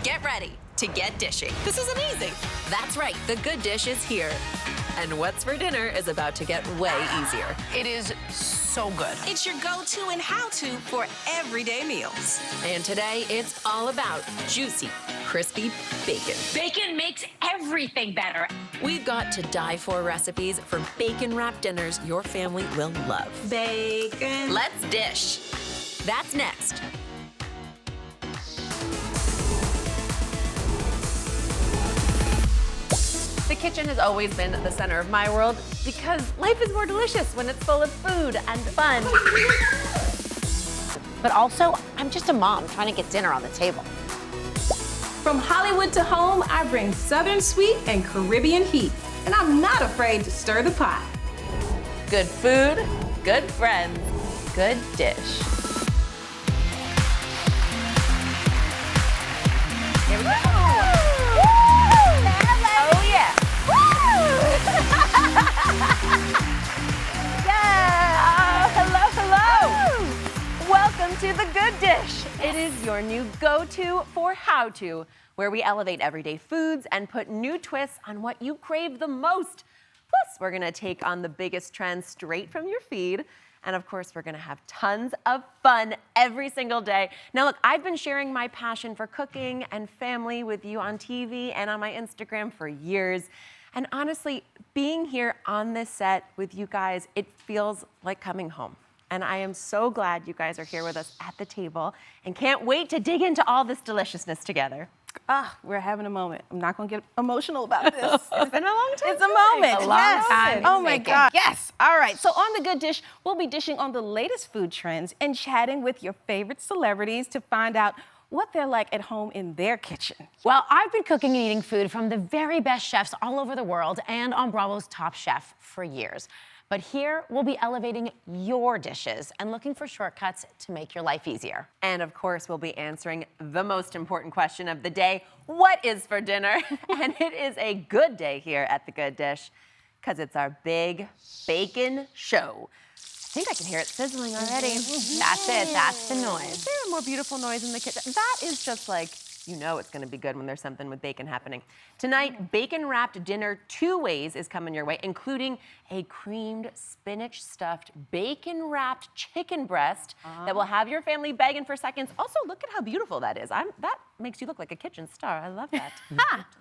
Get ready to get dishy. This isn't easy. That's right, the good dish is here. And what's for dinner is about to get way easier. It is so good. It's your go-to and how-to for everyday meals. And today, it's all about juicy, crispy bacon. Bacon makes everything better. We've got to die for recipes for bacon-wrapped dinners your family will love. Bacon. Let's dish. That's next. The kitchen has always been the center of my world because life is more delicious when it's full of food and fun. But also, I'm just a mom trying to get dinner on the table. From Hollywood to home, I bring Southern sweet and Caribbean heat, and I'm not afraid to stir the pot. Good food, good friends, good dish. Here we go. Oh yeah. Yeah. Hello. Welcome to The Good Dish. It is your new go-to for how-to, where we elevate everyday foods and put new twists on what you crave the most. Plus, we're gonna take on the biggest trends straight from your feed. And of course, we're gonna have tons of fun every single day. Now look, I've been sharing my passion for cooking and family with you on TV and on my Instagram for years. And honestly, being here on this set with you guys, it feels like coming home. And I am so glad you guys are here with us at the table and can't wait to dig into all this deliciousness together. We're having a moment. I'm not gonna get emotional about this. It's been a long time. It's a moment. A long time. Oh my God. Yes. All right. So on The Good Dish, we'll be dishing on the latest food trends and chatting with your favorite celebrities to find out what they're like at home in their kitchen. Well, I've been cooking and eating food from the very best chefs all over the world and on Bravo's Top Chef for years. But here, we'll be elevating your dishes and looking for shortcuts to make your life easier. And of course, we'll be answering the most important question of the day, what is for dinner? And it is a good day here at The Good Dish, because it's our big bacon show. I think I can hear it sizzling already. That's it, that's the noise. Is there a more beautiful noise in the kitchen? That is just like, you know it's gonna be good when there's something with bacon happening. Tonight, bacon-wrapped dinner 2 ways is coming your way, including a creamed spinach-stuffed bacon-wrapped chicken breast that will have your family begging for seconds. Also, look at how beautiful that is. That makes you look like a kitchen star. I love that.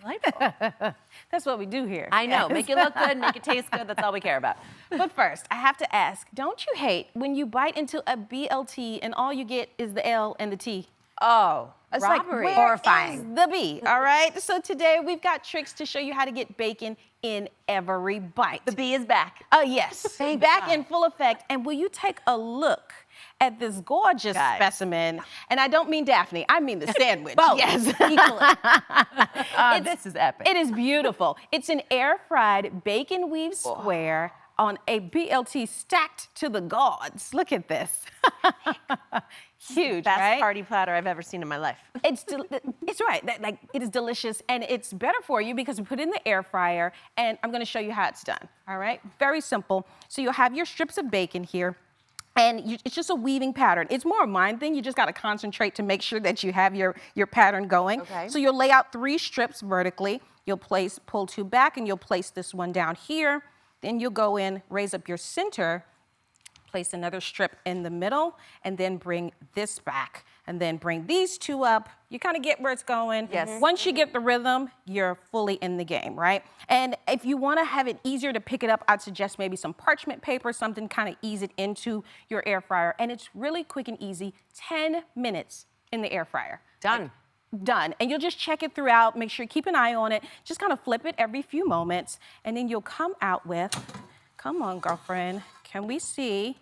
Delightful. That's what we do here. I know, make it look good, make it taste good, that's all we care about. But first, I have to ask, don't you hate when you bite into a BLT and all you get is the L and the T? Oh, It's robbery. like, horrifying. The B, all right? So today we've got tricks to show you how to get bacon in every bite. The bee is back. Oh, yes. Back in full effect. And will you take a look at this gorgeous specimen? And I don't mean Daphne, I mean the sandwich. Both. Yes. This is epic. It is beautiful. It's an air-fried bacon weave square on a BLT stacked to the gods. Look at this. Huge, Best right? party platter I've ever seen in my life. It's right. It is delicious, and it's better for you because we put it in the air fryer, and I'm going to show you how it's done. All right, very simple. So you'll have your strips of bacon here, and it's just a weaving pattern. It's more a mind thing. You just got to concentrate to make sure that you have your pattern going. Okay. So you'll lay out 3 strips vertically. You'll pull 2 back, and you'll place this one down here. Then you'll go in, raise up your center, place another strip in the middle, and then bring this back, and then bring these 2 up. You kind of get where it's going. Yes. Once you get the rhythm, you're fully in the game, right? And if you want to have it easier to pick it up, I'd suggest maybe some parchment paper, something kind of ease it into your air fryer. And it's really quick and easy, 10 minutes in the air fryer. Done. Done. And you'll just check it throughout, make sure you keep an eye on it, just kind of flip it every few moments, and then you'll come out with, come on, girlfriend, can we see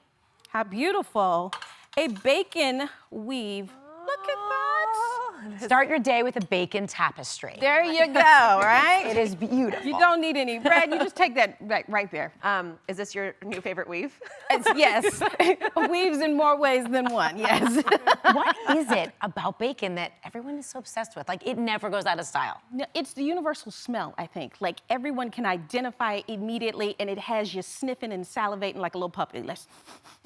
how beautiful a bacon weave? Look at that. Start your day with a bacon tapestry. There you go, right? It is beautiful. You don't need any bread, you just take that right there. Is this your new favorite weave? Yes, weaves in more ways than one, yes. What is it about bacon that everyone is so obsessed with? Like, it never goes out of style. No, it's the universal smell, I think. Like, everyone can identify it immediately, and it has you sniffing and salivating like a little puppy.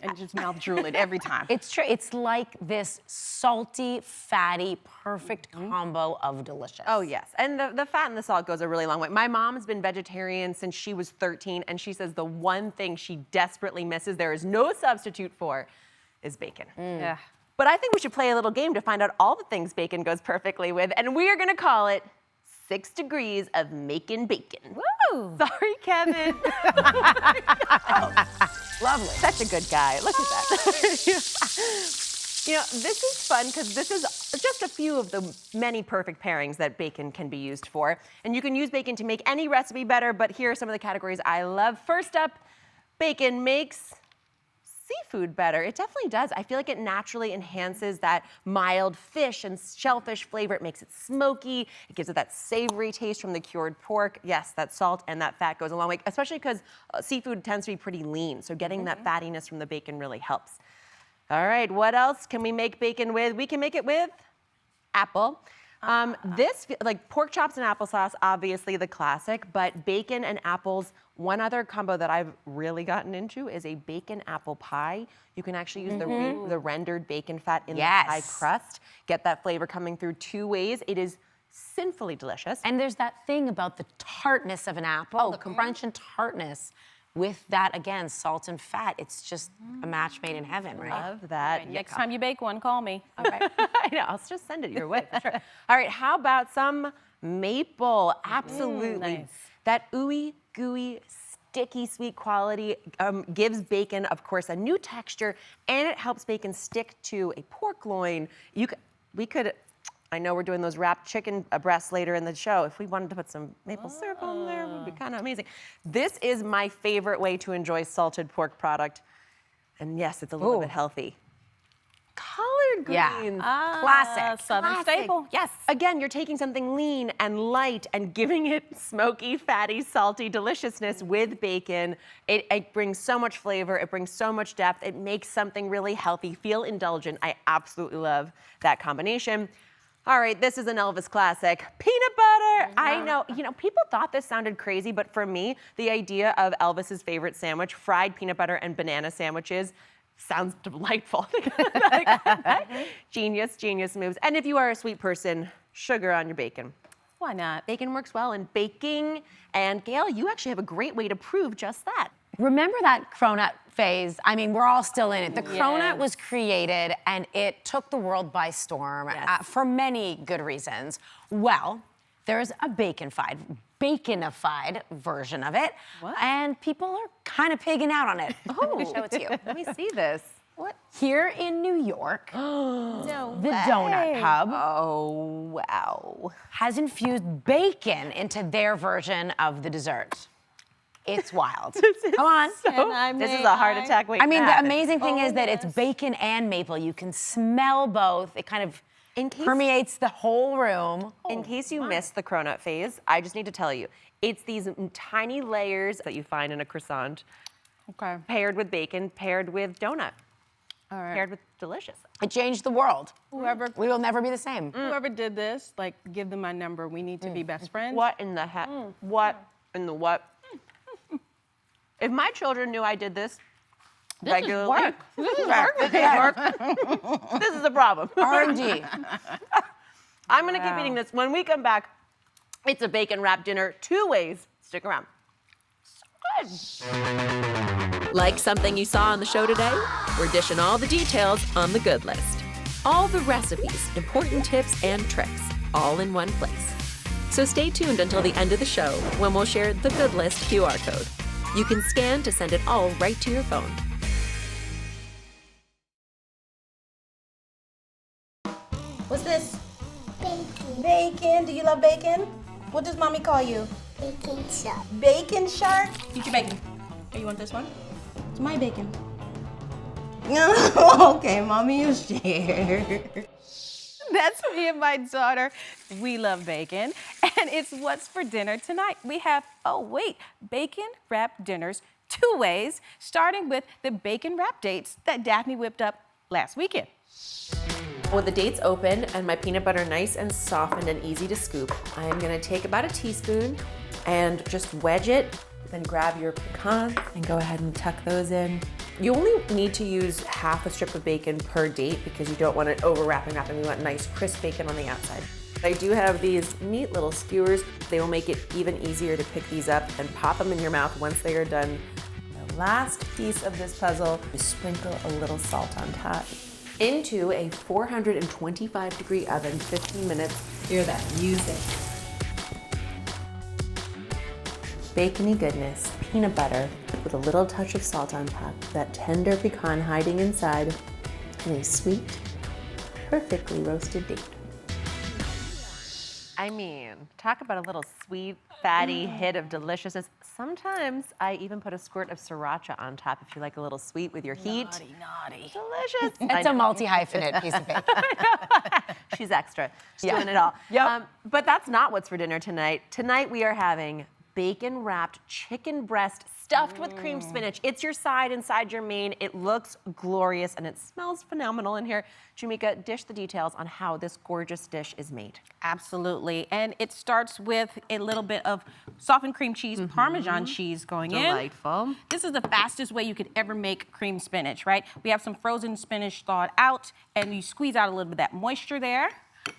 and just mouth drooling every time. It's true. It's like this salty, fatty, perfect combo of delicious. Oh, yes. And the fat and the salt goes a really long way. My mom's been vegetarian since she was 13, and she says the one thing she desperately misses, there is no substitute for, is bacon. Yeah. But I think we should play a little game to find out all the things bacon goes perfectly with, and we are going to call it 6 Degrees of Makin Bacon. Woo! Sorry, Kevin. Lovely. Such a good guy. Look at that. You know, this is fun because this is just a few of the many perfect pairings that bacon can be used for. And you can use bacon to make any recipe better, but here are some of the categories I love. First up, bacon makes seafood better. It definitely does. I feel like it naturally enhances that mild fish and shellfish flavor. It makes it smoky. It gives it that savory taste from the cured pork. Yes, that salt and that fat goes a long way, especially because seafood tends to be pretty lean. So getting that fattiness from the bacon really helps. All right, what else can we make bacon with? We can make it with apple. This, like pork chops and applesauce, obviously the classic, but bacon and apples, one other combo that I've really gotten into is a bacon apple pie. You can actually use the rendered bacon fat in the pie crust. Get that flavor coming through 2 ways. It is sinfully delicious. And there's that thing about the tartness of an apple, the crunch and tartness. With that, again, salt and fat, it's just a match made in heaven, right? Love that. Right, next time you bake one, call me. All right. I know, I'll just send it your way. For sure. All right, how about some maple? Absolutely. Nice. That ooey gooey, sticky sweet quality gives bacon, of course, a new texture, and it helps bacon stick to a pork loin. I know we're doing those wrapped chicken breasts later in the show. If we wanted to put some maple syrup on there, it would be kind of amazing. This is my favorite way to enjoy salted pork product. And yes, it's a little bit healthy. Collard greens. Classic. Southern staple. Yes. Again, you're taking something lean and light and giving it smoky, fatty, salty deliciousness with bacon. It brings so much flavor. It brings so much depth. It makes something really healthy feel indulgent. I absolutely love that combination. All right, this is an Elvis classic. Peanut butter. I know, people thought this sounded crazy, but for me, the idea of Elvis's favorite sandwich, fried peanut butter and banana sandwiches, sounds delightful. Genius moves. And if you are a sweet person, sugar on your bacon. Why not? Bacon works well in baking. And Gail, you actually have a great way to prove just that. Remember that cronut phase? I mean, we're all still in it. The cronut was created and it took the world by storm for many good reasons. Well, there's a baconified version of it. What? And people are kind of pigging out on it. Oh, Show it to you. let me see this. What? Here in New York, No the way. Donut Hub Oh, wow. has infused bacon into their version of the dessert. It's wild. Come on. This is a heart attack waiting I mean, to the happen. amazing thing is that it's bacon and maple. You can smell both. It kind of permeates the whole room. In case you missed the cronut phase, I just need to tell you, it's these tiny layers that you find in a croissant, paired with bacon, paired with donut, paired with delicious. It changed the world. Whoever We will never be the same. whoever did this, like, give them my number. We need to be best friends. What in the heck? What in the what? If my children knew I did this regularly, This is work. this is a problem. R&D. I'm gonna keep eating this. When we come back, it's a bacon wrapped dinner 2 ways. Stick around. So good. Like something you saw on the show today? We're dishing all the details on the good list. All the recipes, important tips, and tricks, all in one place. So stay tuned until the end of the show when we'll share the good list QR code. You can scan to send it all right to your phone. What's this? Bacon. Bacon. Do you love bacon? What does mommy call you? Bacon shark. Bacon shark? Eat your bacon. Oh, you want this one? It's my bacon. Okay, mommy, you share. That's me and my daughter. We love bacon, and it's what's for dinner tonight. We have, bacon wrapped dinners 2 ways, starting with the bacon wrap dates that Daphne whipped up last weekend. With the dates open and my peanut butter nice and softened and easy to scoop, I'm gonna take about a teaspoon and just wedge it, then grab your pecans and go ahead and tuck those in. You only need to use half a strip of bacon per date because you don't want it overwrapping. You want nice crisp bacon on the outside. I do have these neat little skewers. They will make it even easier to pick these up and pop them in your mouth once they are done. The last piece of this puzzle is sprinkle a little salt on top. Into a 425-degree oven, 15 minutes. Hear that music. Bacony goodness, peanut butter with a little touch of salt on top, that tender pecan hiding inside, and a sweet, perfectly roasted date. I mean, talk about a little sweet, fatty hit of deliciousness. Sometimes I even put a squirt of sriracha on top if you like a little sweet with your heat. Naughty. Delicious. It's a multi-hyphenate piece of bacon. She's extra. She's doing it all. Yep. But that's not what's for dinner tonight. Tonight we are having bacon-wrapped chicken breast stuffed with cream spinach. It's your side inside your main. It looks glorious and it smells phenomenal in here. Jamika, dish the details on how this gorgeous dish is made. Absolutely. And it starts with a little bit of softened cream cheese, Parmesan cheese going in. Delightful. This is the fastest way you could ever make cream spinach, right? We have some frozen spinach thawed out, and you squeeze out a little bit of that moisture there.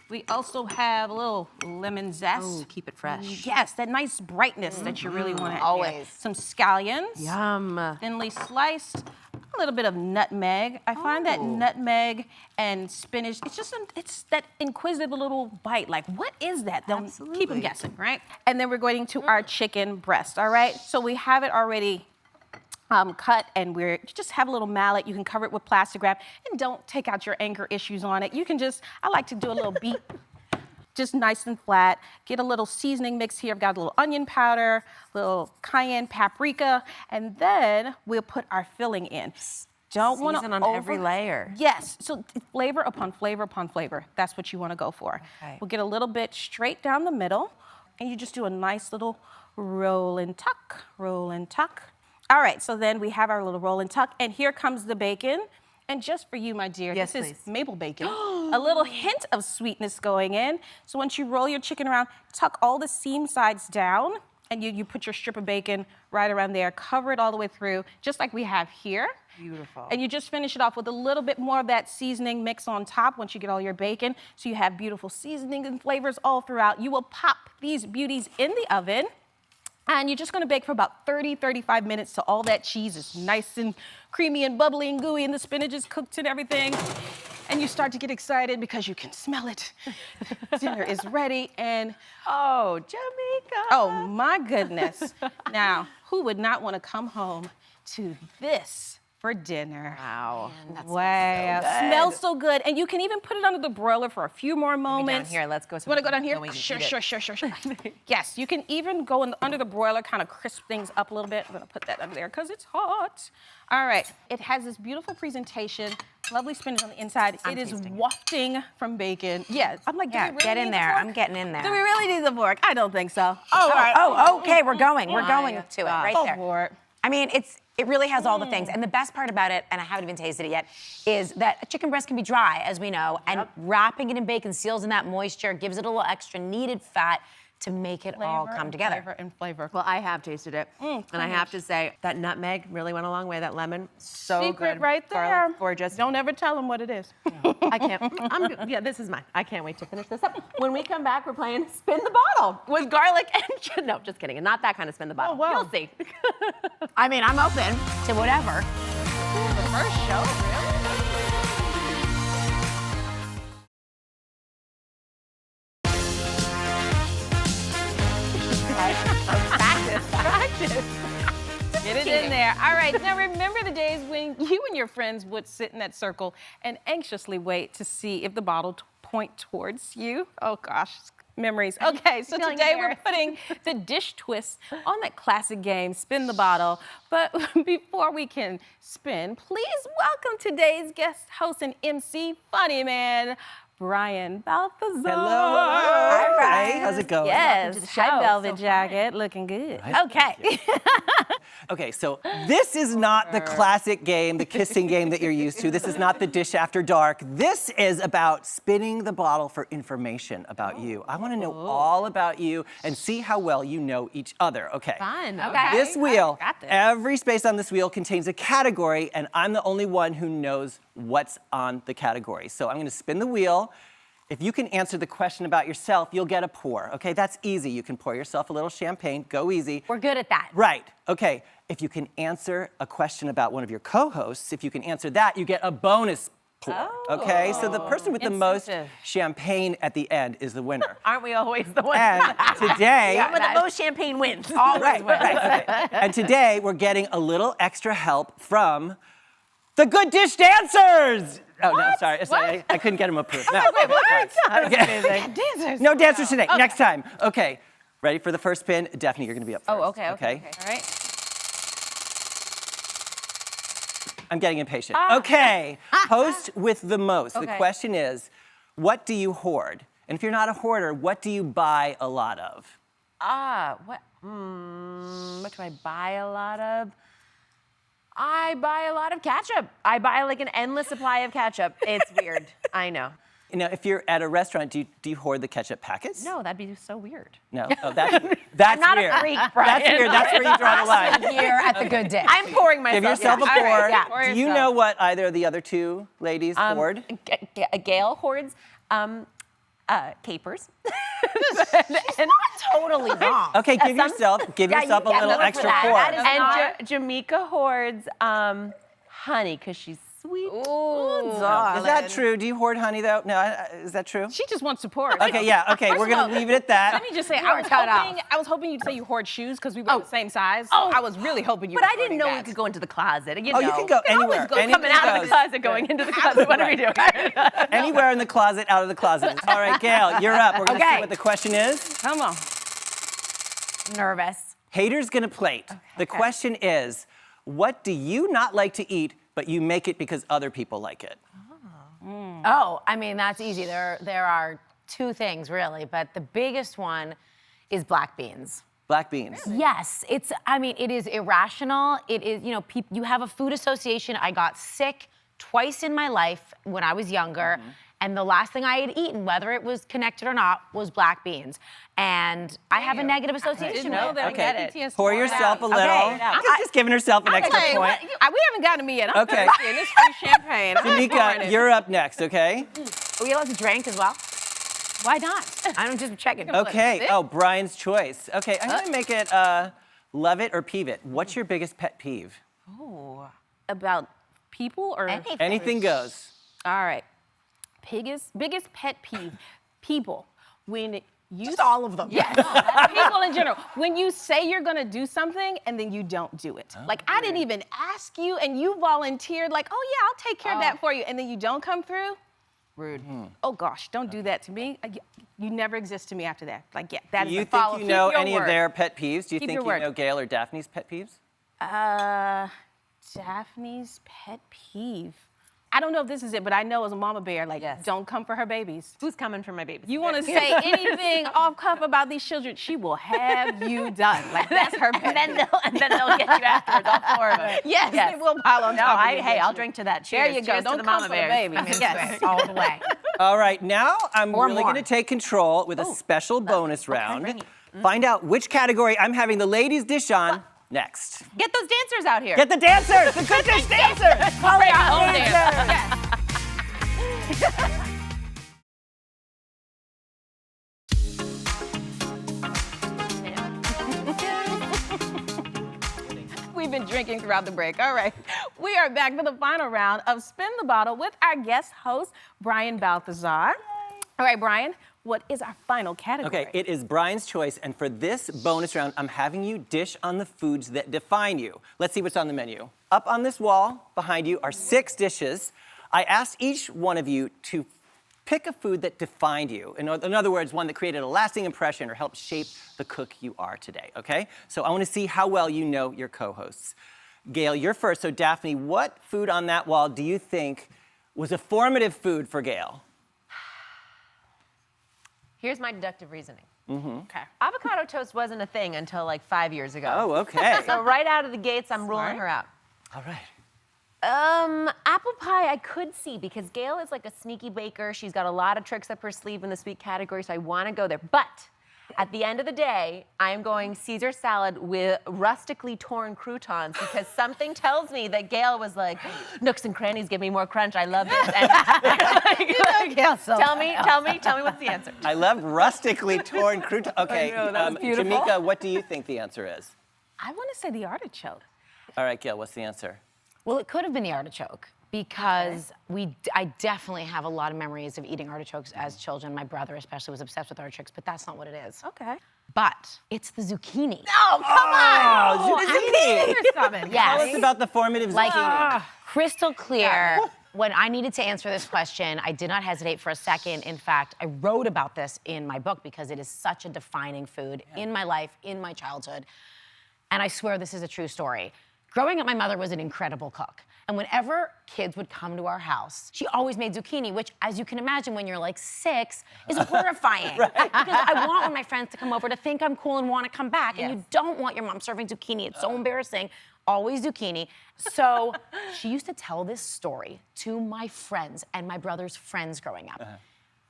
We also have a little lemon zest. Oh, keep it fresh. Yes, that nice brightness that you really want to add. Always. Some scallions. Yum. Thinly sliced. A little bit of nutmeg. I find that nutmeg and spinach, it's that inquisitive little bite. Like, what is that? They'll keep them guessing, right? And then we're going to our chicken breast, all right? So we have it already cut, and you just have a little mallet. You can cover it with plastic wrap, and don't take out your anger issues on it. You can just, I like to do a little beat, just nice and flat. Get a little seasoning mix here. I've got a little onion powder, little cayenne paprika, and then we'll put our filling in. Don't want to on every layer. Yes, so flavor upon flavor upon flavor. That's what you want to go for. Okay. We'll get a little bit straight down the middle, and you just do a nice little roll and tuck, roll and tuck. All right, so then we have our little roll and tuck, and here comes the bacon. And just for you, my dear, yes, this please. is maple bacon. A little hint of sweetness going in. So once you roll your chicken around, tuck all the seam sides down, and you put your strip of bacon right around there. Cover it all the way through, just like we have here. Beautiful. And you just finish it off with a little bit more of that seasoning mix on top once you get all your bacon. So you have beautiful seasoning and flavors all throughout. You will pop these beauties in the oven. And you're just gonna bake for about 30, 35 minutes till all that cheese is nice and creamy and bubbly and gooey and the spinach is cooked and everything. And you start to get excited because you can smell it. Dinner is ready and... Oh, Jamika. Oh my goodness. Now, who would not wanna come home to this for dinner? Wow. Wow. Smells so good. And you can even put it under the broiler for a few more moments. Down here, let's go. You want to go down here? We can Sure. eat it. Yes, you can even go under the broiler, kind of crisp things up a little bit. I'm going to put that under there because it's hot. All right. It has this beautiful presentation, lovely spinach on the inside. It is wafting from bacon. Yeah, I'm like, Yeah, do we really get in need there. the fork? I'm getting in there. Do we really need the fork? I don't think so. Oh, okay, we're going. We're going to it right Go there. for it. I mean, it really has all the things. And the best part about it, and I haven't even tasted it yet, is that a chicken breast can be dry, as we know, and wrapping it in bacon seals in that moisture, gives it a little extra needed fat to make it all come together. Flavor and flavor. Well, I have tasted it, and I have to say that nutmeg really went a long way. That lemon, so Secret good. right there. Garlic, gorgeous. Don't ever tell them what it is. I can't. Yeah, this is mine. I can't wait to finish this up. When we come back, we're playing Spin the Bottle with garlic and no, just kidding. Not that kind of spin the bottle. Oh, wow. You'll see. I mean, I'm open to whatever. The first show, really? Practice. Get it in there. All right, now remember the days when you and your friends would sit in that circle and anxiously wait to see if the bottle point towards you? Oh gosh, memories. Okay, so today we're putting the dish twist on that classic game, Spin the Bottle. But before we can spin, please welcome today's guest host and MC, funny man, Brian Balthazar. Hello. All right. How's it going? Yes. to the Hi, show. Velvet Jacket. Looking good. Okay. Okay, so this is not the classic game, the kissing game that you're used to. This is not the dish after dark. This is about spinning the bottle for information about you. I want to know all about you and see how well you know each other. Okay. Fun. Okay. This wheel, got this. every space on this wheel contains a category, and I'm the only one who knows what's on the category. So I'm going to spin the wheel. If you can answer the question about yourself, you'll get a pour. Okay, that's easy. You can pour yourself a little champagne. Go easy. We're good at that. Right. Okay. If you can answer a question about one of your co-hosts, if you can answer that, you get a bonus pour. Okay. So the person with the most champagne at the end is the winner. Aren't we always the ones? And today, with the most champagne wins. right. Okay. And today we're getting a little extra help from the Good Dish Dancers. Oh, no, sorry. I couldn't get him approved. No. Wait, what? Dancers. No dancers today. Next time. Okay. Ready for the first spin? Daphne, you're going to be up first. Oh, okay. All right. I'm getting impatient. Okay. Host with the most. The question is, what do you hoard? And if you're not a hoarder, what do you buy a lot of? What do I buy a lot of? I buy a lot of ketchup. I buy like an endless supply of ketchup. It's weird. I know. You know, if you're at a restaurant, do you hoard the ketchup packets? No, that'd be so weird. No. Oh, that's I'm not weird. a freak, Brian. That's weird. That's where you draw the line. Here at the Good Dish. I'm pouring myself. Give yourself a All pour. right, yeah. Do you know what either of the other two ladies hoard? Gail hoards capers. Not totally wrong. Okay, give yourself a little extra pour. And Jamika hoards honey because she's sweet. Ooh, Is that true? Do you hoard honey though? No, is that true? She just wants support. Okay, yeah. Okay, we're gonna leave it at that. Let me just say, I was hoping you'd say you hoard shoes because we were the same size. Oh. I was really hoping you. But I didn't know we could go into the closet. You know. You can go anywhere. Coming out of the closet, going into the closet. What are we doing? Anywhere in the closet, out of the closet. All right, Gail, you're up. We're gonna see what the question is. Come on. Nervous. Haters gonna plate. The question is, what do you not like to eat, but you make it because other people like it? Oh, I mean, that's easy. There are two things, really, but the biggest one is black beans. Black beans. Yes, it is irrational. It is, you have a food association. I got sick twice in my life when I was younger, and the last thing I had eaten, whether it was connected or not, was black beans. And I have a negative association with it. Okay. Pour yourself a little. Just giving herself an extra point. We haven't gotten to me yet. I'm Okay. thirsty, and it's free champagne. Jamika, you're up next, okay? Are we allowed to drink as well? Why not? I'm just checking. Okay. Oh, Brian's choice. Okay, I'm gonna make it love it or peeve it. What's your biggest pet peeve? About people or Anything goes. All right. Biggest pet peeve. People. When you Just all of them. Yes. People in general. When you say you're gonna do something and then you don't do it. Like I didn't even ask you and you volunteered like, oh yeah, I'll take care of that for you, and then you don't come through. Rude. Oh gosh, don't do that to me. You never exist to me after that. Like, yeah, that Do is you a follow. think you know Keep your any of word. their pet peeves? Do you Keep think your you word. know Gail or Daphne's pet peeves? Daphne's pet peeve. I don't know if this is it, but I know as a mama bear, like, don't come for her babies. Who's coming for my babies? You want to say anything off cuff about these children, she will have you done. Like, that's her pet and then they'll get you afterwards, all four of us. Yes, they will pile on top of you. Hey, I'll drink to that. Cheers. There you go. Cheers Don't to the come mama for the bears. babies. Yes. All the way. All right, now I'm Or really more. going to take control with a special bonus round. Find out which category I'm having the ladies dish on next. Get those dancers out here. Get the dancers, the Good Dish dancers. Bring our own dance. We've been drinking throughout the break. All right. We are back for the final round of Spin the Bottle with our guest host, Brian Balthazar. All right, Brian, what is our final category? Okay, it is Brian's choice, and for this bonus round, I'm having you dish on the foods that define you. Let's see what's on the menu. Up on this wall behind you are 6 dishes. I asked each one of you to pick a food that defined you. In other words, one that created a lasting impression or helped shape the cook you are today, okay? So I want to see how well you know your co-hosts. Gail, you're first. So Daphne, what food on that wall do you think was a formative food for Gail? Here's my deductive reasoning. Okay. Avocado toast wasn't a thing until like 5 years ago. Oh, okay. So right out of the gates, I'm ruling her out. All right. Apple pie I could see because Gail is like a sneaky baker. She's got a lot of tricks up her sleeve in the sweet category, so I want to go there. But at the end of the day, I am going Caesar salad with rustically torn croutons because something tells me that Gail was like, nooks and crannies give me more crunch. I love this. And Gail so tell me what's the answer. I love rustically torn crouton. Okay, I know, that was beautiful. Jamika, what do you think the answer is? I want to say the artichoke. All right, Gail, what's the answer? Well, it could have been the artichoke because I definitely have a lot of memories of eating artichokes as children. My brother especially was obsessed with artichokes, but that's not what it is. Okay. But it's the zucchini. Oh, come on! Zucchini! Yes. Tell us about the formative Like zucchini. crystal clear. When I needed to answer this question, I did not hesitate for a second. In fact, I wrote about this in my book because it is such a defining food in my life, in my childhood. And I swear this is a true story. Growing up, my mother was an incredible cook. And whenever kids would come to our house, she always made zucchini, which, as you can imagine, when you're like 6, is horrifying. Because I want when my friends to come over to think I'm cool and want to come back. And you don't want your mom serving zucchini. It's so embarrassing. Always zucchini. So she used to tell this story to my friends and my brother's friends growing up.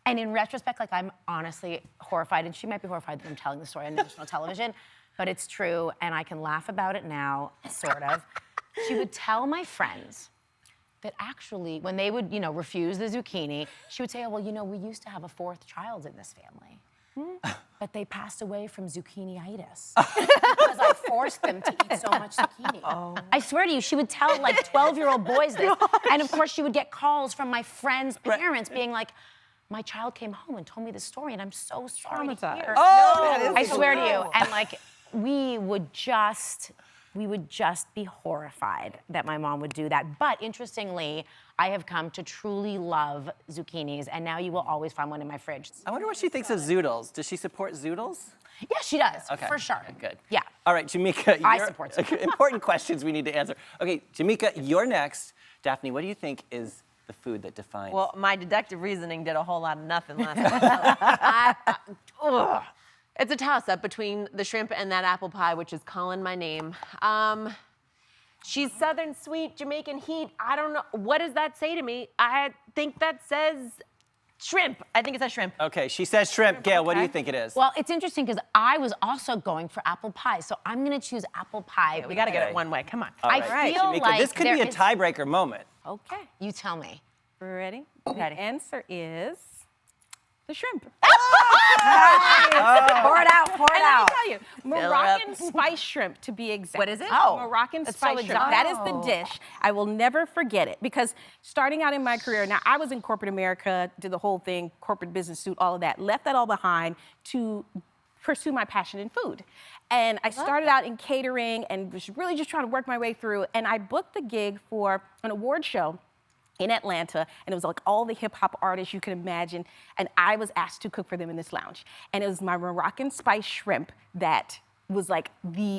And in retrospect, like, I'm honestly horrified, and she might be horrified that I'm telling the story on national television, but it's true, and I can laugh about it now, sort of. She would tell my friends that actually, when they would, refuse the zucchini, she would say, oh, well, we used to have a 4th child in this family. But they passed away from zucchiniitis because I forced them to eat so much zucchini. I swear to you, she would tell like 12-year-old boys this. And of course, she would get calls from my friends' parents being like, my child came home and told me this story, and I'm so sorry to hear. Oh, I swear to you. And like, we would just be horrified that my mom would do that. But interestingly, I have come to truly love zucchinis, and now you will always find one in my fridge. I wonder what she thinks of zoodles. Does she support zoodles? Yeah, she does, Okay. for sure. Okay, good. Yeah. All right, Jamika. I support zoodles. Important questions we need to answer. Okay, Jamika, you're next. Daphne, what do you think is the food that defines? Well, my deductive reasoning did a whole lot of nothing last time. It's a toss-up between the shrimp and that apple pie, which is calling my name. She's Southern sweet, Jamaican heat. I don't know. What does that say to me? I think that says shrimp. I think it says shrimp. Okay, she says shrimp. Gail, what do you think it is? Well, it's interesting because I was also going for apple pie, so I'm gonna choose apple pie. We gotta get it one way. Come on. All right, I feel Jamika, like this could be a tiebreaker moment. Okay. You tell me. Ready? The answer is the shrimp. Pour it out, pour it And out. let me tell you, Moroccan spice shrimp, to be exact. What is it? Oh, Moroccan that's spice so shrimp. That is the dish. I will never forget it because starting out in my career, now I was in corporate America, did the whole thing, corporate business suit, all of that, left that all behind to pursue my passion in food. And I started out in catering and was really just trying to work my way through. And I booked the gig for an award show in Atlanta, and it was like all the hip hop artists you could imagine, and I was asked to cook for them in this lounge. And it was my Moroccan spice shrimp that was like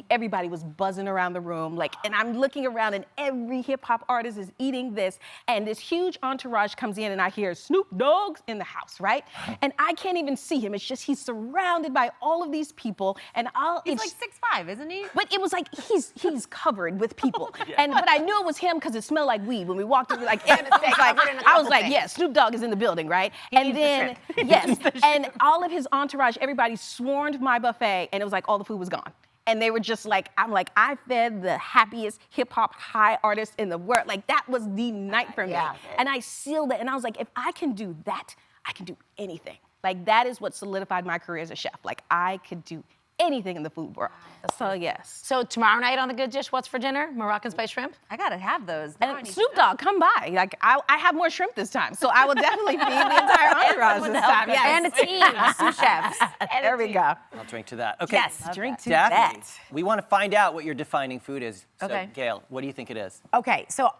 everybody was buzzing around the room, like, and I'm looking around and every hip hop artist is eating this, and this huge entourage comes in and I hear Snoop Dogg's in the house, right? And I can't even see him. It's just he's surrounded by all of these people, and He's like 6'5", isn't he? but it was like he's covered with people. But I knew it was him because it smelled like weed when we walked in. Like, I was like, yes, Snoop Dogg is in the building, right? And then, yes, and all of his entourage, everybody swarmed my buffet, and it was like all the food was gone. And they were just like, I fed the happiest hip hop high artist in the world. Like, that was the night for me. And I sealed it, and I was like, if I can do that, I can do anything. Like, that is what solidified my career as a chef. Like, I could do anything in the food world. So yes. So tomorrow night on The Good Dish, what's for dinner? Moroccan spice shrimp? I gotta have those. Now I And need Snoop Dogg, come by. Like, I have more shrimp this time, so I will definitely feed the entire entourage this time. Yes. And a team, sous chefs. There we go. I'll drink to that. Okay. Yes, drink to Daphne, that. we want to find out what your defining food is. So, Okay. Gail, what do you think it is? Okay, so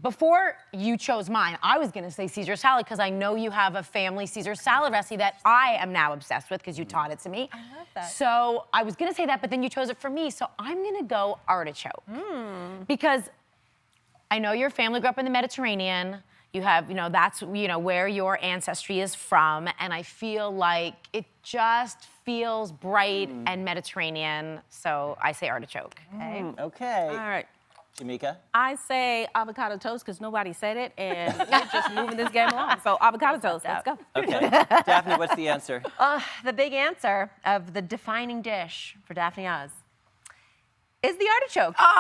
before you chose mine, I was gonna say Caesar salad because I know you have a family Caesar salad recipe that I am now obsessed with because you taught it to me. I love that. So I was gonna say that, but then you chose it for me, so I'm gonna go artichoke. Because I know your family grew up in the Mediterranean. You have, that's, where your ancestry is from. And I feel like it just feels bright and Mediterranean. So I say artichoke. Okay. All right. Jamika? I say avocado toast because nobody said it, and we're just moving this game along. So avocado toast, let's go. Okay. Daphne, what's the answer? The big answer of the defining dish for Daphne Oz is the artichoke. Well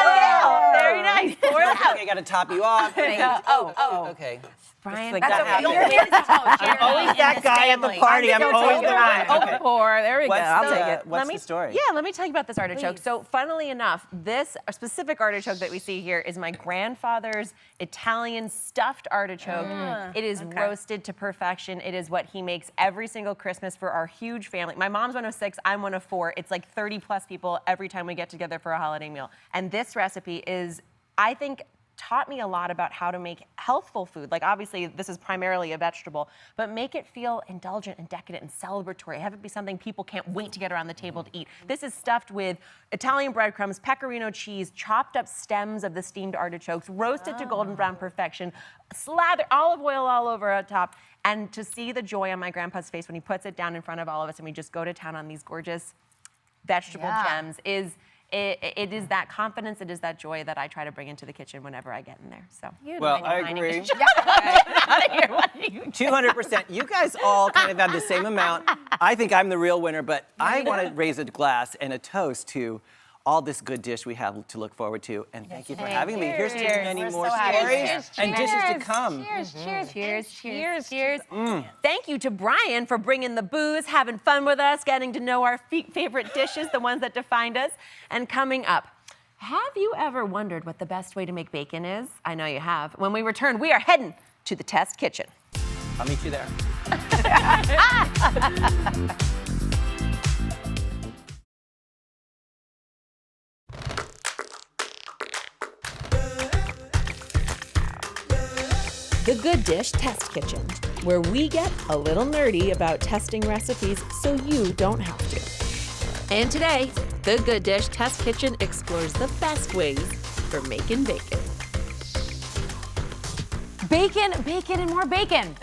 done, Gail. Very nice. Pour it out. I got to top you off. Okay. Brian, Like that I'm always that guy at the party. I'm always the one. Okay. Pour. There we go. I'll take it. What's the story? Yeah, let me tell you about this artichoke. So, funnily enough, this specific artichoke that we see here is my grandfather's Italian stuffed artichoke. It is roasted to perfection. It is what he makes every single Christmas for our huge family. My mom's one of 6, I'm one of 4. It's like 30 plus people every time we get together for a holiday meal. And this recipe is, I think, taught me a lot about how to make healthful food. Like, obviously, this is primarily a vegetable, but make it feel indulgent and decadent and celebratory. Have it be something people can't wait to get around the table to eat. This is stuffed with Italian breadcrumbs, pecorino cheese, chopped up stems of the steamed artichokes, roasted to golden brown perfection, slather olive oil all over on top, and to see the joy on my grandpa's face when he puts it down in front of all of us and we just go to town on these gorgeous vegetable gems is it is that confidence, it is that joy that I try to bring into the kitchen whenever I get in there. So, well, I agree. 200%. You guys all kind of have the same amount. I think I'm the real winner, but I want to raise a glass and a toast to all this good dish we have to look forward to. And thank you for having me. Here's to many more stories and dishes to come. Cheers. Thank you to Brian for bringing the booze, having fun with us, getting to know our favorite dishes, the ones that defined us. And coming up, have you ever wondered what the best way to make bacon is? I know you have. When we return, we are heading to the test kitchen. I'll meet you there. The Good Dish Test Kitchen, where we get a little nerdy about testing recipes so you don't have to. And today, the Good Dish Test Kitchen explores the best ways for making bacon. Bacon, bacon, and more bacon.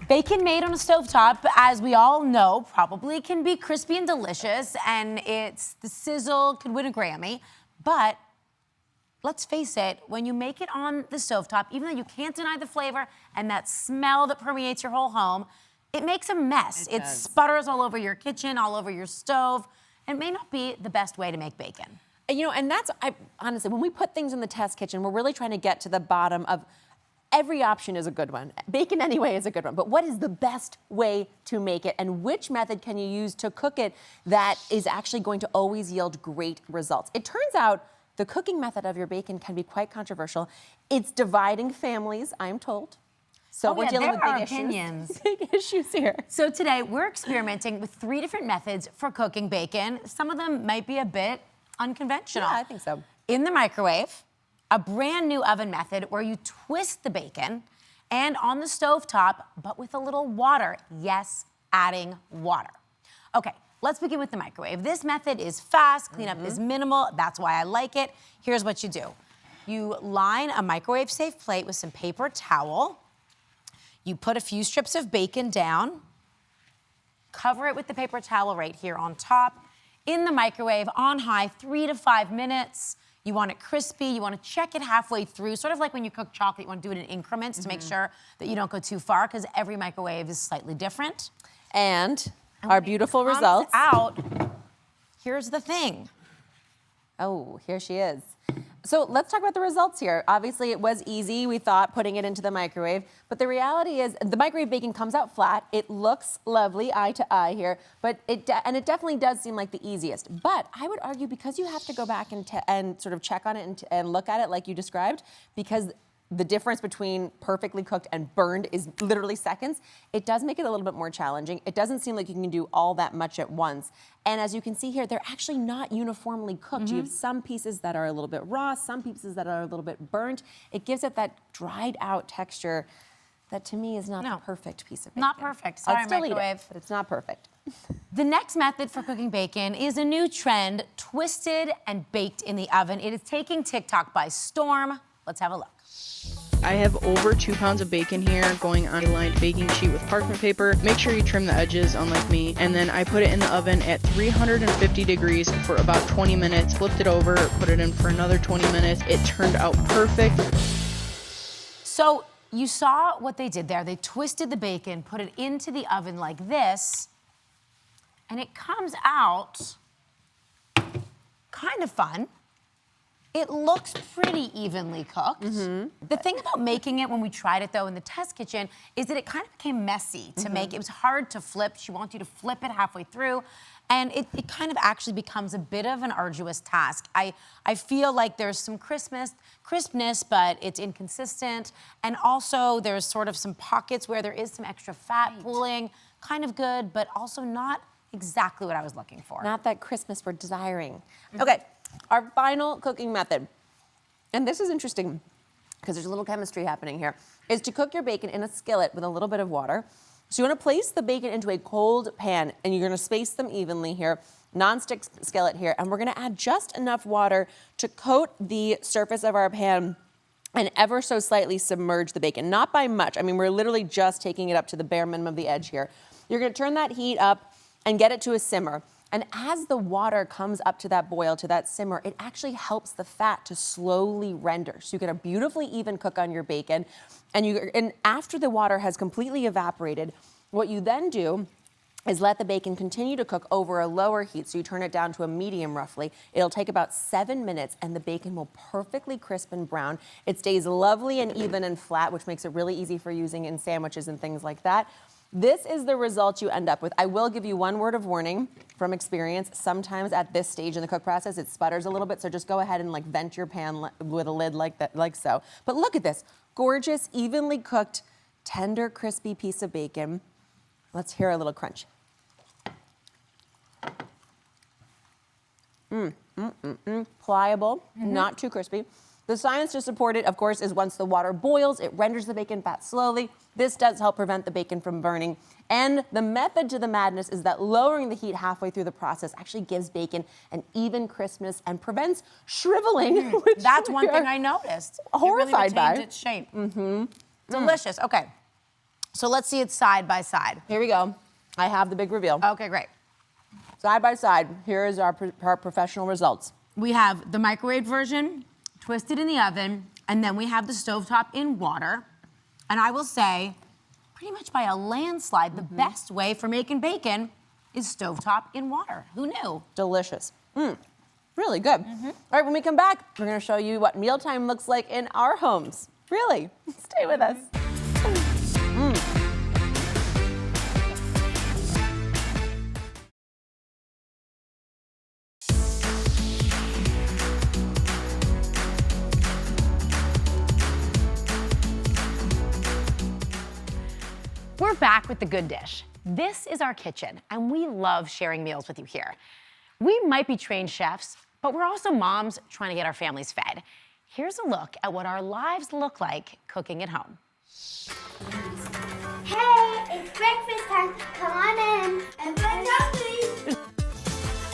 Bacon made on a stovetop, as we all know, probably can be crispy and delicious, and the sizzle could win a Grammy, but let's face it, when you make it on the stovetop, even though you can't deny the flavor and that smell that permeates your whole home, it makes a mess. It sputters all over your kitchen, all over your stove, and it may not be the best way to make bacon. And honestly, when we put things in the test kitchen, we're really trying to get to the bottom of every option is a good one. Bacon anyway is a good one, but what is the best way to make it and which method can you use to cook it that is actually going to always yield great results? It turns out the cooking method of your bacon can be quite controversial. It's dividing families, I'm told. So we're dealing with big issues. Big issues here. So today we're experimenting with 3 different methods for cooking bacon. Some of them might be a bit unconventional. Yeah, I think so. In the microwave, a brand new oven method where you twist the bacon, and on the stovetop, but with a little water. Yes, adding water. Okay. Let's begin with the microwave. This method is fast, cleanup is minimal, that's why I like it. Here's what you do. You line a microwave-safe plate with some paper towel. You put a few strips of bacon down, cover it with the paper towel right here on top. In the microwave, on high, 3 to 5 minutes. You want it crispy, you want to check it halfway through, sort of like when you cook chocolate, you want to do it in increments to make sure that you don't go too far, because every microwave is slightly different. And our beautiful results. Here's the thing. Oh, here she is. So let's talk about the results here. Obviously, it was easy, we thought, putting it into the microwave. But the reality is the microwave bacon comes out flat. It looks lovely, eye to eye here. But it definitely does seem like the easiest. But I would argue because you have to go back and sort of check on it and look at it like you described, because the difference between perfectly cooked and burned is literally seconds, it does make it a little bit more challenging. It doesn't seem like you can do all that much at once. And as you can see here, they're actually not uniformly cooked. You have some pieces that are a little bit raw, some pieces that are a little bit burnt. It gives it that dried out texture that to me is not the perfect piece of bacon. Not perfect, sorry, I'll still microwave. eat it, but it's not perfect. The next method for cooking bacon is a new trend, twisted and baked in the oven. It is taking TikTok by storm. Let's have a look. I have over 2 pounds of bacon here going on a lined baking sheet with parchment paper. Make sure you trim the edges, unlike me. And then I put it in the oven at 350 degrees for about 20 minutes, flipped it over, put it in for another 20 minutes. It turned out perfect. So you saw what they did there. They twisted the bacon, put it into the oven like this, and it comes out kind of fun. It looks pretty evenly cooked. The thing about making it when we tried it though in the test kitchen is that it kind of became messy to make. It was hard to flip. She wants you to flip it halfway through. And it kind of actually becomes a bit of an arduous task. I feel like there's some crispness, but it's inconsistent. And also there's sort of some pockets where there is some extra fat pooling, kind of good, but also not exactly what I was looking for. Not that crispness we're desiring. Okay, our final cooking method, and this is interesting because there's a little chemistry happening here, is to cook your bacon in a skillet with a little bit of water. So you want to place the bacon into a cold pan, and you're going to space them evenly here, non-stick skillet here, and we're going to add just enough water to coat the surface of our pan and ever so slightly submerge the bacon. Not by much. I mean, we're literally just taking it up to the bare minimum of the edge here. You're going to turn that heat up and get it to a simmer. And as the water comes up to that boil, to that simmer, it actually helps the fat to slowly render. So you get a beautifully even cook on your bacon. And after the water has completely evaporated, what you then do is let the bacon continue to cook over a lower heat. So you turn it down to a medium roughly. It'll take about 7 minutes and the bacon will perfectly crisp and brown. It stays lovely and even and flat, which makes it really easy for using in sandwiches and things like that. This is the result you end up with. I will give you one word of warning from experience. Sometimes at this stage in the cook process, it sputters a little bit, so just go ahead and vent your pan with a lid like that, like so. But look at this, gorgeous, evenly cooked, tender, crispy piece of bacon. Let's hear a little crunch. Pliable, not too crispy. The science to support it, of course, is once the water boils, it renders the bacon fat slowly. This does help prevent the bacon from burning. And the method to the madness is that lowering the heat halfway through the process actually gives bacon an even crispness and prevents shriveling. That's one thing I noticed. Horrified it really by. retains its shape. Delicious. Okay. So let's see it side by side. Here we go. I have the big reveal. Okay, great. Side by side, here is our professional results. We have the microwave version, twisted in the oven, and then we have the stovetop in water. And I will say, pretty much by a landslide, the best way for making bacon is stovetop in water. Who knew? Delicious. Really good. All right, when we come back, we're gonna show you what mealtime looks like in our homes. Really, stay with us. We're back with The Good Dish. This is our kitchen, and we love sharing meals with you here. We might be trained chefs, but we're also moms trying to get our families fed. Here's a look at what our lives look like cooking at home. Hey, it's breakfast time. Come on in. And please.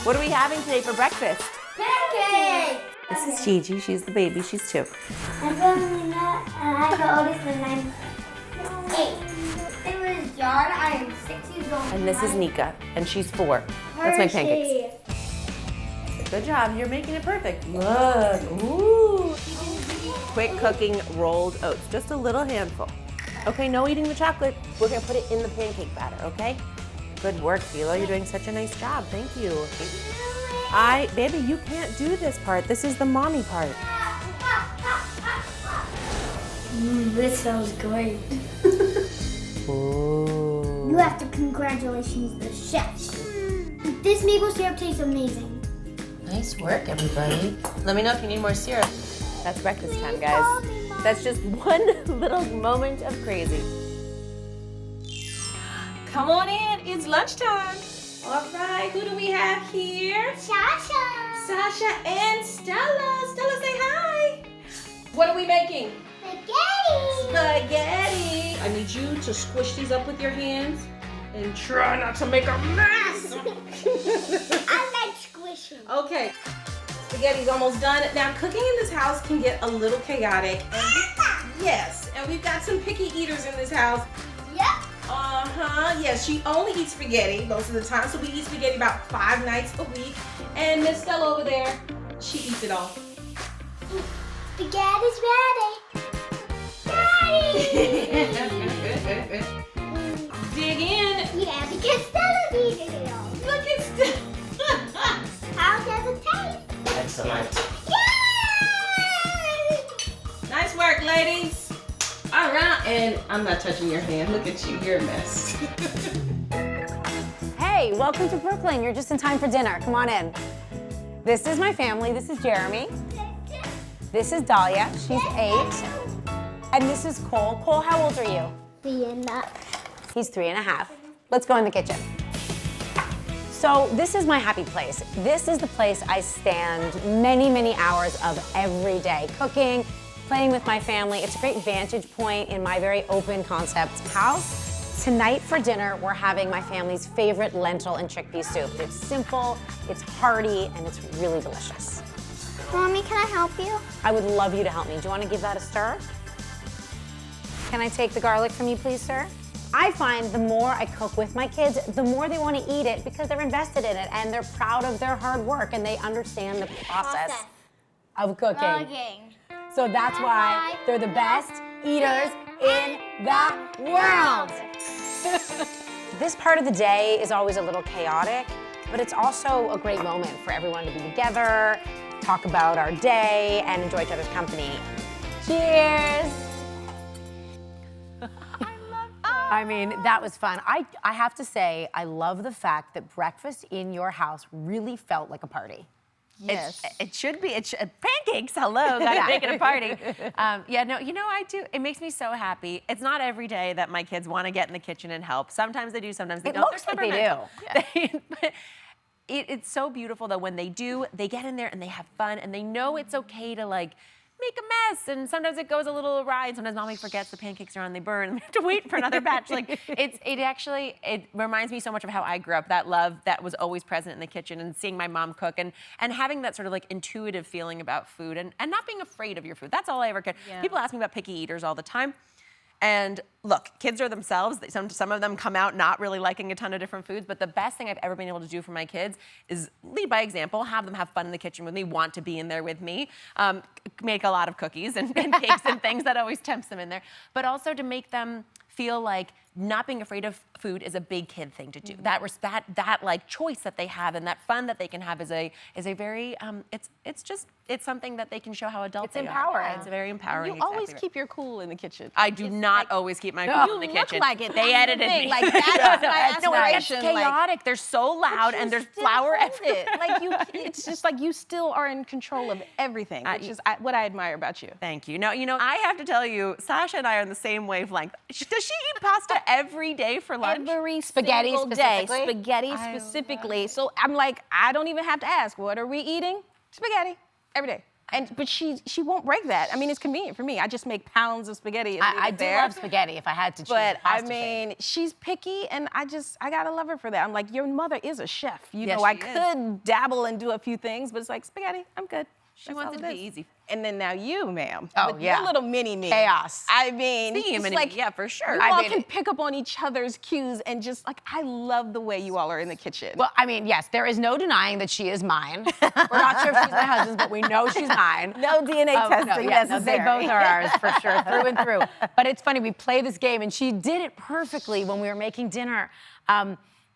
What are we having today for breakfast? Pancake! This is Gigi, she's the baby, she's 2. I'm Lena, and I'm the oldest, and I'm 8. It was John, I am 6 years old. And this is Nika, and she's 4. Let's make pancakes. Good job, you're making it perfect. Look, ooh. Quick cooking rolled oats, just a little handful. Okay, no eating the chocolate. We're gonna put it in the pancake batter, okay? Good work, Philo, you're doing such a nice job, thank you. Baby, you can't do this part. This is the mommy part. This smells great. Ooh. You have to congratulations the chefs. This maple syrup tastes amazing. Nice work, everybody. Let me know if you need more syrup. That's breakfast time, guys. That's just one little moment of crazy. Come on in, it's lunchtime. All right, who do we have here? Sasha. Sasha and Stella. Stella, say hi. What are we making? Spaghetti. Spaghetti. I need you to squish these up with your hands and try not to make a mess. I like squishing. Okay, spaghetti's almost done. Now, cooking in this house can get a little chaotic. Yes, and we've got some picky eaters in this house. Yep. Yes, she only eats spaghetti most of the time, so we eat spaghetti about 5 nights a week. And Miss Stella over there, she eats it all. Spaghetti's ready. Daddy! Dig in. Yeah, because Stella's eating it all. Look at Stella. How does it taste? Excellent. Yay! Nice work, ladies. All right, and I'm not touching your hand. Look at you, you're a mess. Hey, welcome to Brooklyn. You're just in time for dinner. Come on in. This is my family. This is Jeremy. This is Dahlia. She's 8. And this is Cole. Cole, how old are you? 3.5. He's 3.5. Let's go in the kitchen. So this is my happy place. This is the place I stand many, many hours of every day, cooking, playing with my family. It's a great vantage point in my very open concept house. Tonight for dinner, we're having my family's favorite lentil and chickpea soup. It's simple, it's hearty, and it's really delicious. Mommy, can I help you? I would love you to help me. Do you want to give that a stir? Can I take the garlic from you, please, sir? I find the more I cook with my kids, the more they want to eat it because they're invested in it and they're proud of their hard work and they understand the process of cooking. So that's why they're the best eaters in the world. This part of the day is always a little chaotic, but it's also a great moment for everyone to be together, talk about our day, and enjoy each other's company. Cheers! I mean, that was fun. I have to say, I love the fact that breakfast in your house really felt like a party. Yes. It should be. Pancakes, hello, gotta make it a party. I do. It makes me so happy. It's not every day that my kids want to get in the kitchen and help. Sometimes they do, sometimes they don't. It looks like they do. But it's so beautiful that when they do, they get in there and they have fun and they know it's okay to like make a mess, and sometimes it goes a little awry, and sometimes mommy forgets the pancakes are on, they burn, and we have to wait for another batch. Like it reminds me so much of how I grew up, that love that was always present in the kitchen, and seeing my mom cook, and having that sort of like intuitive feeling about food, and not being afraid of your food. That's all I ever cared. Yeah. People ask me about picky eaters all the time. And look, kids are themselves. Some of them come out not really liking a ton of different foods, but the best thing I've ever been able to do for my kids is lead by example, have them have fun in the kitchen with me, want to be in there with me, make a lot of cookies and cakes and things that always tempts them in there, but also to make them feel like not being afraid of food is a big kid thing to do. Mm-hmm. That like choice that they have and that fun that they can have is a very it's something that they can show how adults they empowering. are. It's very empowering. You always keep your cool in the kitchen. I do not always keep my cool in the kitchen. You look like it. They edited me. Like that's my aspiration. It's chaotic. They're so loud and there's flour everywhere. It's just like you still are in control of everything, which is what I admire about you. Thank you. Now, I have to tell you, Sasha and I are on the same wavelength. Does she eat pasta every day for lunch? Every Spaghetti single day. specifically? Spaghetti specifically. So I'm like, I don't even have to ask, what are we eating? Spaghetti. Every day. But she won't break that. I mean, it's convenient for me. I just make pounds of spaghetti. I do love spaghetti if I had to choose. But I pasta mean, she's picky, and I gotta love her for that. I'm like, your mother is a chef. Yes, I she could dabble and do a few things, but it's like spaghetti. I'm good. She wants it to be easy. And then now you, ma'am. Oh, with yeah. your little mini-me. Chaos. I mean, Speaking of it's mini-me, like, yeah, for sure. You all can pick up on each other's cues and just like, I love the way you all are in the kitchen. Well, I mean, yes, there is no denying that she is mine. We're not sure if she's my husband's, but we know she's mine. No DNA testing necessary. They both are ours for sure, through and through. But it's funny, we play this game, and she did it perfectly when we were making dinner.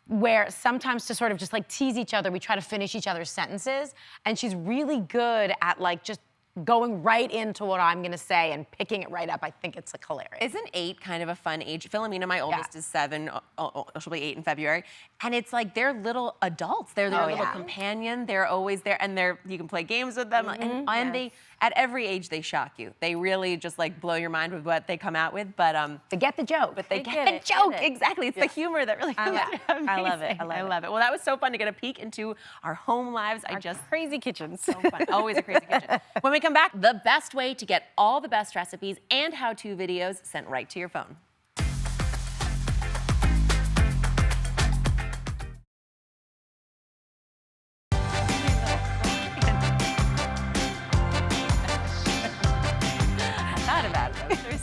Where sometimes to sort of just like tease each other, we try to finish each other's sentences, and she's really good at like just going right into what I'm gonna say and picking it right up. I think it's like hilarious. Isn't 8 kind of a fun age? Philomena, my oldest, is 7. She'll be 8 in February. And it's like they're little adults. They're their little companion. They're always there, and you can play games with them. Mm-hmm. And they, at every age, they shock you. They really just like blow your mind with what they come out with. But they get the joke. But they get the joke. Exactly. It's the humor that really. I love it. I love it. Well, that was so fun to get a peek into our home lives. Crazy kitchens. So fun. Always a crazy kitchen. When we come back, the best way to get all the best recipes and how-to videos sent right to your phone. Not about it. They're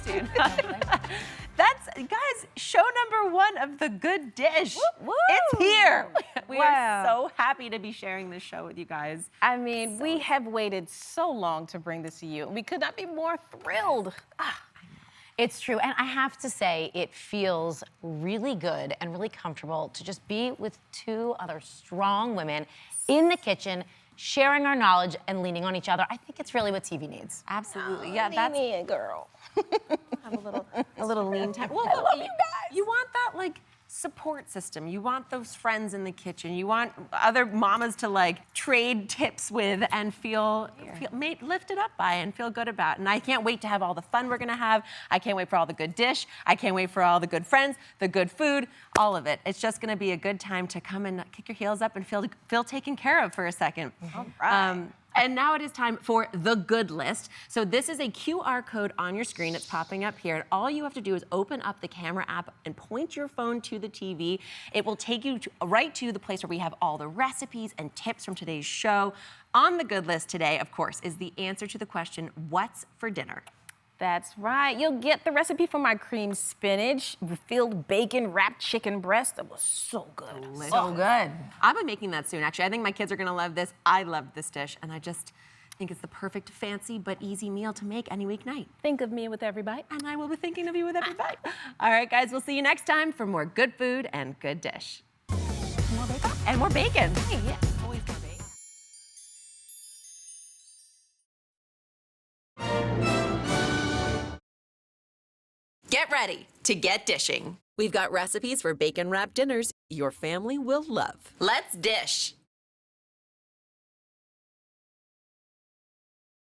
show number 1 of The Good Dish. Woo, woo. It's here. We Wow. are so happy to be sharing this show with you guys. I mean, we have waited so long to bring this to you. We could not be more thrilled. It's true, and I have to say, it feels really good and really comfortable to just be with 2 other strong women in the kitchen, sharing our knowledge and leaning on each other. I think it's really what TV needs. Absolutely. Yeah, That's that's me, girl. a little lean time. Well, I love you guys. You want that like support system. You want those friends in the kitchen. You want other mamas to like trade tips with and feel lifted up by and feel good about. And I can't wait to have all the fun we're gonna have. I can't wait for all the good dish. I can't wait for all the good friends, the good food, all of it. It's just gonna be a good time to come and kick your heels up and feel taken care of for a second. All right. And now it is time for the good list. So this is a QR code on your screen. It's popping up here. And all you have to do is open up the camera app and point your phone to the TV. It will take you right to the place where we have all the recipes and tips from today's show. On the good list today, of course, is the answer to the question, what's for dinner? That's right. You'll get the recipe for my cream spinach, filled bacon wrapped chicken breast. That was so good. So good. I'll be making that soon, actually. I think my kids are gonna love this. I love this dish, and I just think it's the perfect fancy but easy meal to make any weeknight. Think of me with every bite. And I will be thinking of you with every bite. All right, guys, we'll see you next time for more good food and good dish. More bacon? And more bacon. Hey, yeah. Always more bacon. Get ready to get dishing. We've got recipes for bacon wrapped dinners your family will love. Let's dish.